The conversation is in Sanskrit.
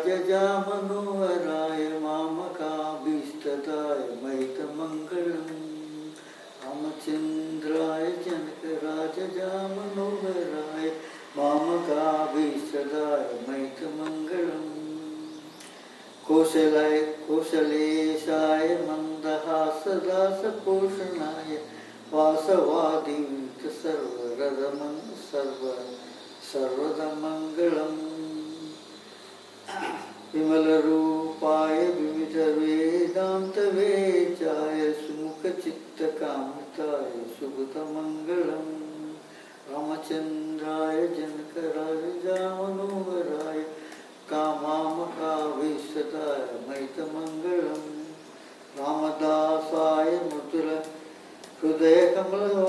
राजजामनोहराय मामकाभीष्टदाय मैतमङ्गलम् रामचन्द्राय जनकराजजामनोहराय मामकाभीष्टदाय मैतमङ्गलम् कौशलेशाय मन्दहासदासपोषणाय वासवादीत सर्वदमङ्गलम् विमलरूपाय विविधवेदान्तवेचाय सुमुखचित्तकामिताय सुगतमङ्गलम् रामचन्द्राय जनकराजजामनोहराय कामामकाभीष्टदाय मैतमङ्गलम् रामदासाय मधुर हृदयकमलवासाय